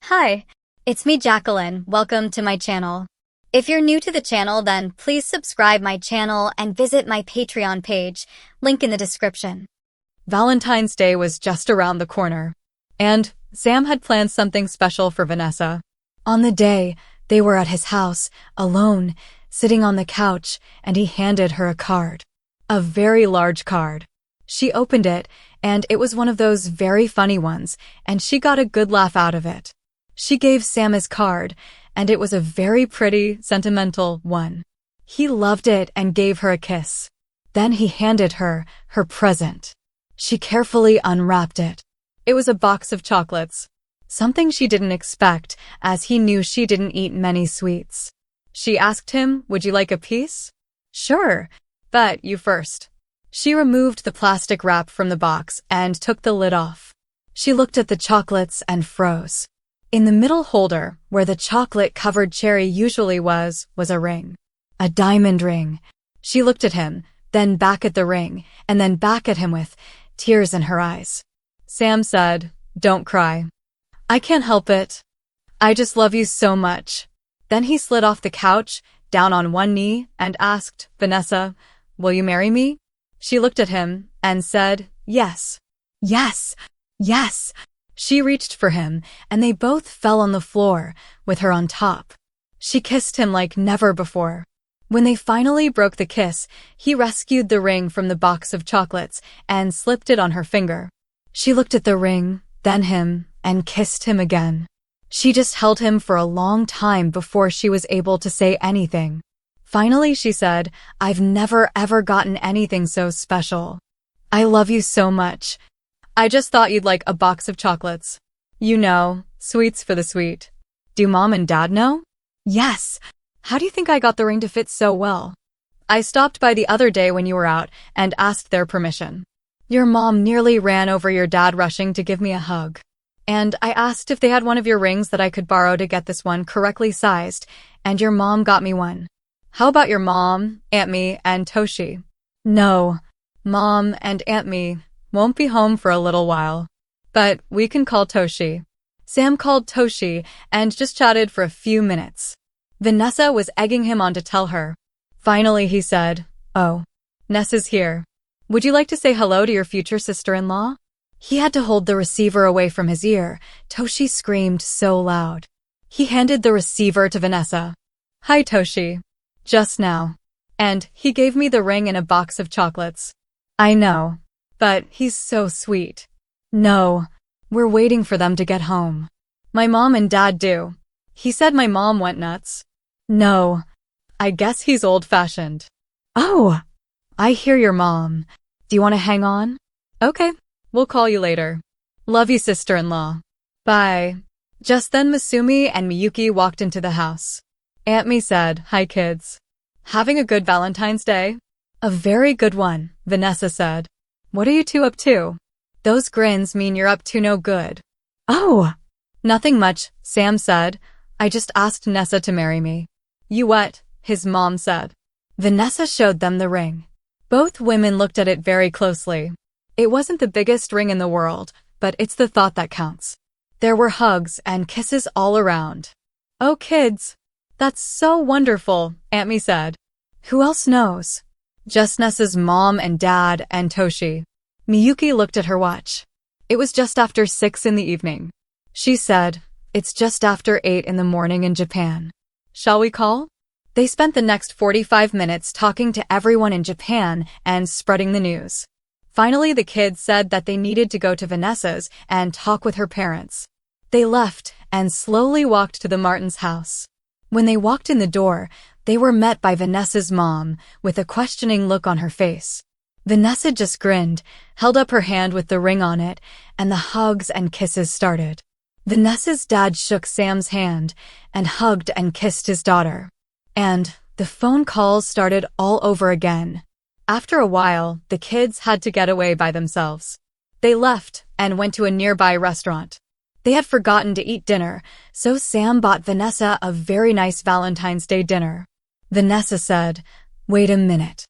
Hi, it's me Jacqueline. Welcome to my channel. If you're new to the channel, then please subscribe my channel and visit my Patreon page, link in the description. Valentine's Day was just around the corner, and Sam had planned something special for Vanessa. On the day, they were at his house, alone, sitting on the couch, and he handed her a card. A very large card. She opened it, and it was one of those very funny ones, and she got a good laugh out of it. She gave Sam his card, and it was a very pretty, sentimental one. He loved it and gave her a kiss. Then he handed her her present. She carefully unwrapped it. It was a box of chocolates. Something she didn't expect, as he knew she didn't eat many sweets. She asked him, "Would you like a piece?" "Sure, but you first." She removed the plastic wrap from the box and took the lid off. She looked at the chocolates and froze. In the middle holder, where the chocolate-covered cherry usually was a ring. A diamond ring. She looked at him, then back at the ring, and then back at him with tears in her eyes. Sam said, "Don't cry. I can't help it. I just love you so much." Then he slid off the couch, down on one knee, and asked, "Vanessa, will you marry me?" She looked at him and said, "Yes. Yes. Yes." She reached for him, and they both fell on the floor, with her on top. She kissed him like never before. When they finally broke the kiss, he rescued the ring from the box of chocolates and slipped it on her finger. She looked at the ring, then him, and kissed him again. She just held him for a long time before she was able to say anything. Finally, she said, "I've never ever gotten anything so special. I love you so much. I just thought you'd like a box of chocolates. You know, sweets for the sweet." "Do Mom and Dad know?" "Yes. How do you think I got the ring to fit so well?" "I stopped by the other day when you were out and asked their permission. Your mom nearly ran over your dad rushing to give me a hug. And I asked if they had one of your rings that I could borrow to get this one correctly sized, and your mom got me one." "How about your mom, Aunt Me, and Toshi?" "No. Mom and Aunt Me won't be home for a little while. But we can call Toshi." Sam called Toshi and just chatted for a few minutes. Vanessa was egging him on to tell her. Finally, he said, "Oh, Nessa's here. Would you like to say hello to your future sister-in-law?" He had to hold the receiver away from his ear. Toshi screamed so loud. He handed the receiver to Vanessa. "Hi, Toshi. Just now. And he gave me the ring in a box of chocolates." "I know. But he's so sweet." "No. We're waiting for them to get home. My mom and dad do. He said my mom went nuts." "No. I guess he's old-fashioned." "Oh, I hear your mom. Do you want to hang on?" "Okay. We'll call you later. Love you, sister-in-law. Bye." Just then Masumi and Miyuki walked into the house. Aunt Me said, "Hi, kids. Having a good Valentine's Day?" "A very good one," Vanessa said. "What are you two up to?" "Those grins mean you're up to no good." "Oh." "Nothing much," Sam said. "I just asked Nessa to marry me." "You what?" his mom said. Vanessa showed them the ring. Both women looked at it very closely. It wasn't the biggest ring in the world, but it's the thought that counts. There were hugs and kisses all around. "Oh, kids. That's so wonderful," Aunt Me said. "Who else knows?" "Just Nessa's mom and dad and Toshi." Miyuki looked at her watch. It was just after 6 in the evening. She said, "It's just after 8 in the morning in Japan. Shall we call?" They spent the next 45 minutes talking to everyone in Japan and spreading the news. Finally, the kids said that they needed to go to Vanessa's and talk with her parents. They left and slowly walked to the Martins' house. When they walked in the door, they were met by Vanessa's mom with a questioning look on her face. Vanessa just grinned, held up her hand with the ring on it, and the hugs and kisses started. Vanessa's dad shook Sam's hand and hugged and kissed his daughter. And the phone calls started all over again. After a while, the kids had to get away by themselves. They left and went to a nearby restaurant. They had forgotten to eat dinner, so Sam bought Vanessa a very nice Valentine's Day dinner. Vanessa said, "Wait a minute.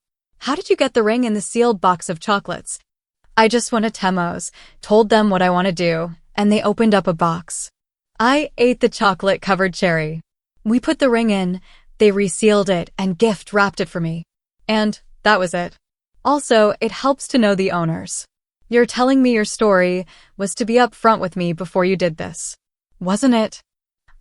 How did you get the ring in the sealed box of chocolates?" "I just went to Temo's, told them what I want to do, and they opened up a box." I ate the chocolate-covered cherry. We put the ring in, they resealed it and gift-wrapped it for me. And that was it. Also, it helps to know the owners. Your telling me your story was to be upfront with me before you did this, wasn't it?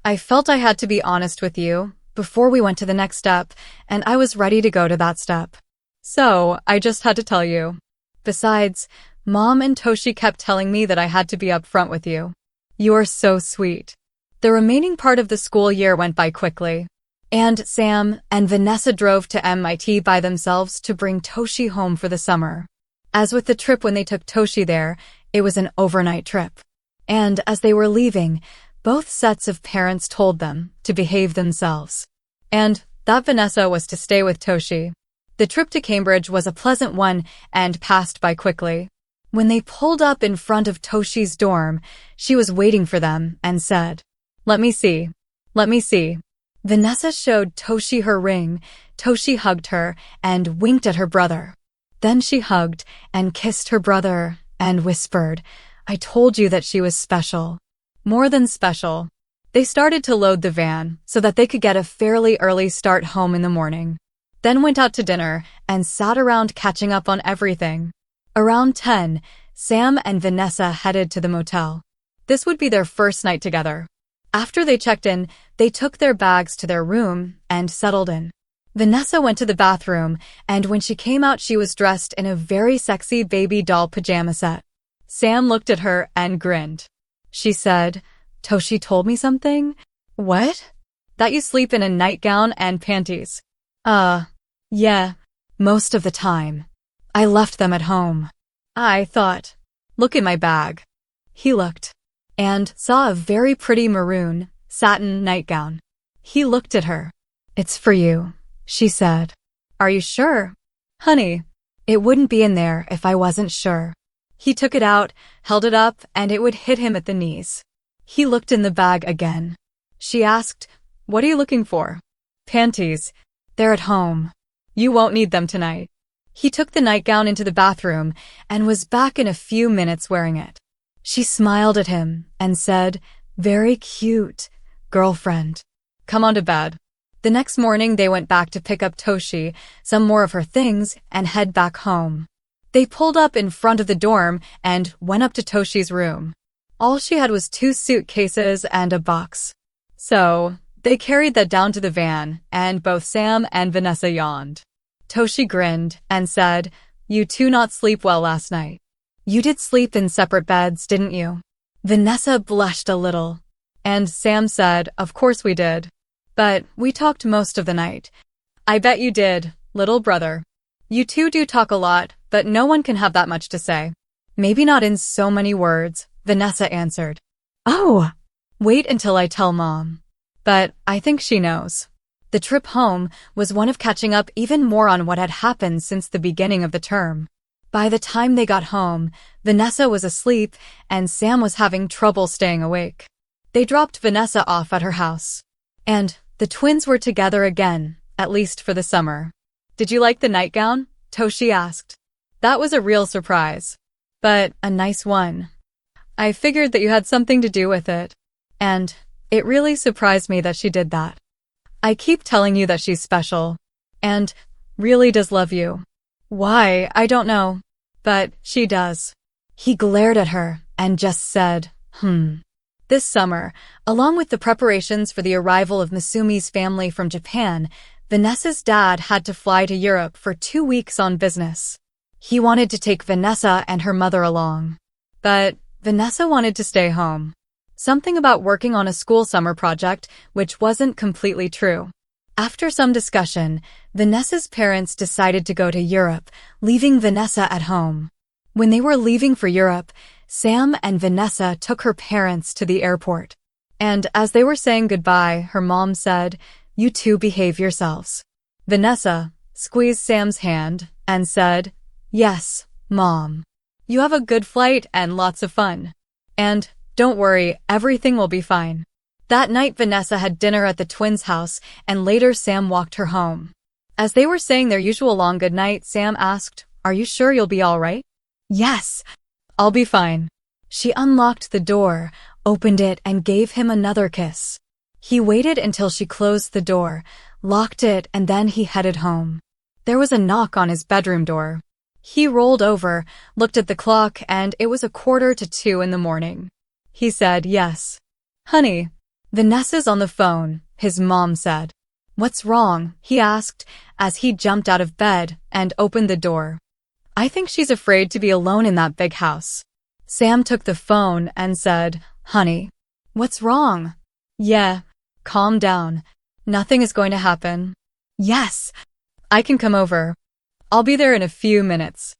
I felt I had to be honest with you before we went to the next step, and I was ready to go to that step. So, I just had to tell you. Besides, Mom and Toshi kept telling me that I had to be upfront with you. You are so sweet. The remaining part of the school year went by quickly, and Sam and Vanessa drove to MIT by themselves to bring Toshi home for the summer. As with the trip when they took Toshi there, it was an overnight trip. And as they were leaving, both sets of parents told them to behave themselves. And that Vanessa was to stay with Toshi. The trip to Cambridge was a pleasant one and passed by quickly. When they pulled up in front of Toshi's dorm, she was waiting for them and said, "Let me see. Let me see." Vanessa showed Toshi her ring. Toshi hugged her and winked at her brother. Then she hugged and kissed her brother and whispered, "I told you that she was special." More than special. They started to load the van so that they could get a fairly early start home in the morning. Then went out to dinner and sat around catching up on everything. Around 10, Sam and Vanessa headed to the motel. This would be their first night together. After they checked in, they took their bags to their room and settled in. Vanessa went to the bathroom, and when she came out she was dressed in a very sexy baby doll pajama set. Sam looked at her and grinned. She said, "Toshi told me something?" "What?" "That you sleep in a nightgown and panties." Yeah, most of the time. I left them at home. I thought, "Look in my bag." He looked and saw a very pretty maroon satin nightgown. He looked at her. "It's for you," she said. "Are you sure?" "Honey, it wouldn't be in there if I wasn't sure." He took it out, held it up, and it would hit him at the knees. He looked in the bag again. She asked, "What are you looking for?" "Panties. They're at home. You won't need them tonight." He took the nightgown into the bathroom and was back in a few minutes wearing it. She smiled at him and said, "Very cute, girlfriend. Come on to bed." The next morning they went back to pick up Toshi, some more of her things, and head back home. They pulled up in front of the dorm and went up to Toshi's room. All she had was 2 suitcases and a box. So, they carried that down to the van, and both Sam and Vanessa yawned. Toshi grinned and said, "You two not sleep well last night. You did sleep in separate beds, didn't you?" Vanessa blushed a little, and Sam said, "Of course we did. But we talked most of the night." "I bet you did, little brother. You two do talk a lot, but no one can have that much to say." "Maybe not in so many words," Vanessa answered. "Oh, wait until I tell Mom. But I think she knows." The trip home was one of catching up even more on what had happened since the beginning of the term. By the time they got home, Vanessa was asleep and Sam was having trouble staying awake. They dropped Vanessa off at her house. And the twins were together again, at least for the summer. "Did you like the nightgown?" Toshi asked. "That was a real surprise. But a nice one. I figured that you had something to do with it. And it really surprised me that she did that. I keep telling you that she's special. And really does love you. Why, I don't know. But she does." He glared at her and just said, This summer, along with the preparations for the arrival of Misumi's family from Japan, Vanessa's dad had to fly to Europe for 2 weeks on business. He wanted to take Vanessa and her mother along. But Vanessa wanted to stay home. Something about working on a school summer project, which wasn't completely true. After some discussion, Vanessa's parents decided to go to Europe, leaving Vanessa at home. When they were leaving for Europe, Sam and Vanessa took her parents to the airport. And as they were saying goodbye, her mom said, "You two behave yourselves." Vanessa squeezed Sam's hand and said, "Yes, Mom. You have a good flight and lots of fun. And don't worry, everything will be fine." That night, Vanessa had dinner at the twins' house, and later Sam walked her home. As they were saying their usual long goodnight, Sam asked, "Are you sure you'll be all right?" "Yes, I'll be fine." She unlocked the door, opened it and gave him another kiss. He waited until she closed the door, locked it, and then he headed home. There was a knock on his bedroom door. He rolled over, looked at the clock, and it was 1:45 in the morning. He said, "Yes. Honey, Vanessa's on the phone," his mom said. "What's wrong?" he asked as he jumped out of bed and opened the door. "I think she's afraid to be alone in that big house." Sam took the phone and said, "Honey, what's wrong?" "Yeah, calm down. Nothing is going to happen." "Yes, I can come over. I'll be there in a few minutes.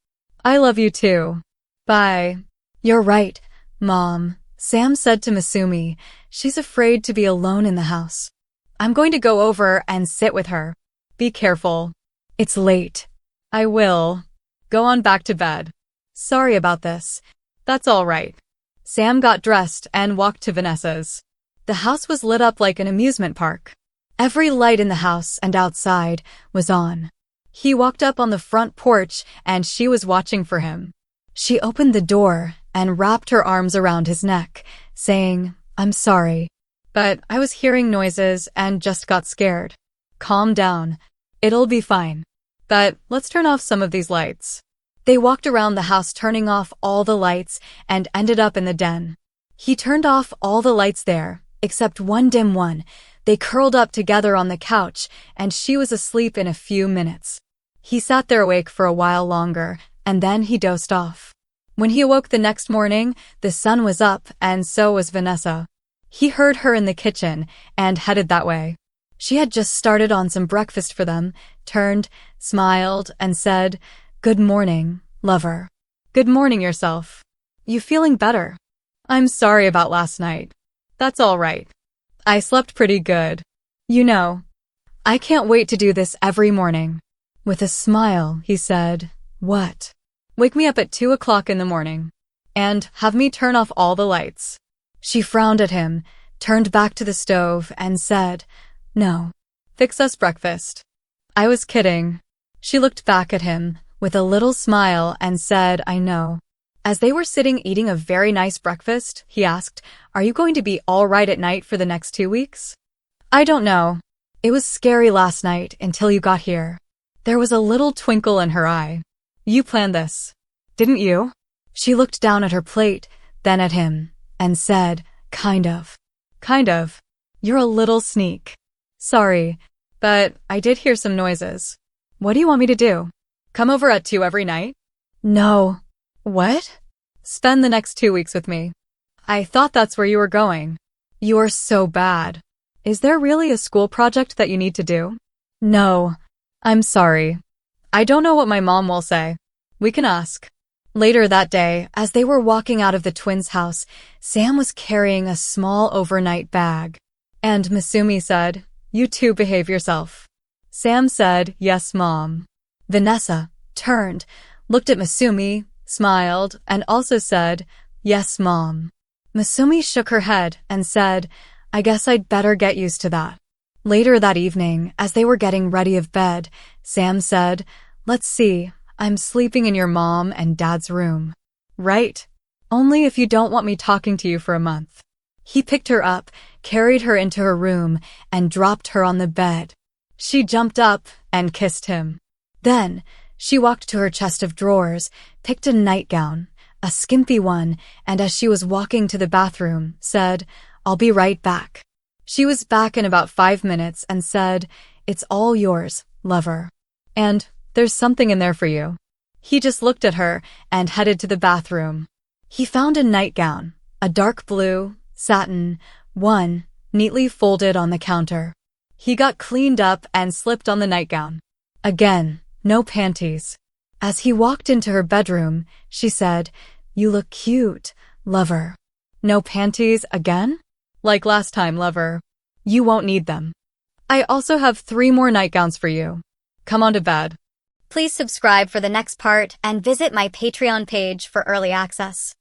I love you too. Bye." "You're right, Mom," Sam said to Masumi. "She's afraid to be alone in the house. I'm going to go over and sit with her. Be careful. It's late." "I will. Go on back to bed. Sorry about this." "That's all right." Sam got dressed and walked to Vanessa's. The house was lit up like an amusement park. Every light in the house and outside was on. He walked up on the front porch and she was watching for him. She opened the door and wrapped her arms around his neck, saying, "I'm sorry, but I was hearing noises and just got scared. Calm down. It'll be fine. But let's turn off some of these lights." They walked around the house turning off all the lights and ended up in the den. He turned off all the lights there, except one dim one. They curled up together on the couch, and she was asleep in a few minutes. He sat there awake for a while longer, and then he dozed off. When he awoke the next morning, the sun was up, and so was Vanessa. He heard her in the kitchen and headed that way. She had just started on some breakfast for them, turned, smiled, and said, "Good morning, lover." "Good morning yourself. You feeling better?" "I'm sorry about last night." "That's all right. I slept pretty good. You know, I can't wait to do this every morning." With a smile, he said, "What?" "Wake me up at 2 o'clock in the morning and have me turn off all the lights." She frowned at him, turned back to the stove, and said, "No. Fix us breakfast." "I was kidding." She looked back at him with a little smile and said, "I know." As they were sitting eating a very nice breakfast, he asked, "Are you going to be all right at night for the next 2 weeks?" "I don't know. It was scary last night until you got here." There was a little twinkle in her eye. "You planned this, didn't you?" She looked down at her plate, then at him, and said, "Kind of." "Kind of? You're a little sneak." "Sorry, but I did hear some noises." "What do you want me to do? Come over at 2 every night?" "No." "What?" "Spend the next 2 weeks with me." "I thought that's where you were going." "You're so bad." "Is there really a school project that you need to do?" "No." "I'm sorry. I don't know what my mom will say. We can ask." Later that day, as they were walking out of the twins' house, Sam was carrying a small overnight bag. And Masumi said, "You two behave yourself." Sam said, "Yes, Mom." Vanessa turned, looked at Masumi, smiled, and also said, "Yes, Mom." Masumi shook her head and said, "I guess I'd better get used to that." Later that evening, as they were getting ready of bed, Sam said, "Let's see, I'm sleeping in your mom and dad's room." "Right. Only if you don't want me talking to you for a month." He picked her up, carried her into her room, and dropped her on the bed. She jumped up and kissed him. Then, she walked to her chest of drawers, picked a nightgown, a skimpy one, and as she was walking to the bathroom, said, "I'll be right back." She was back in about 5 minutes and said, "It's all yours, lover. And there's something in there for you." He just looked at her and headed to the bathroom. He found a nightgown, a dark blue, satin, one, neatly folded on the counter. He got cleaned up and slipped on the nightgown. Again, no panties. As he walked into her bedroom, she said, "You look cute, lover." "No panties again?" "Like last time, lover. You won't need them. I also have 3 more nightgowns for you. Come on to bed." Please subscribe for the next part and visit my Patreon page for early access.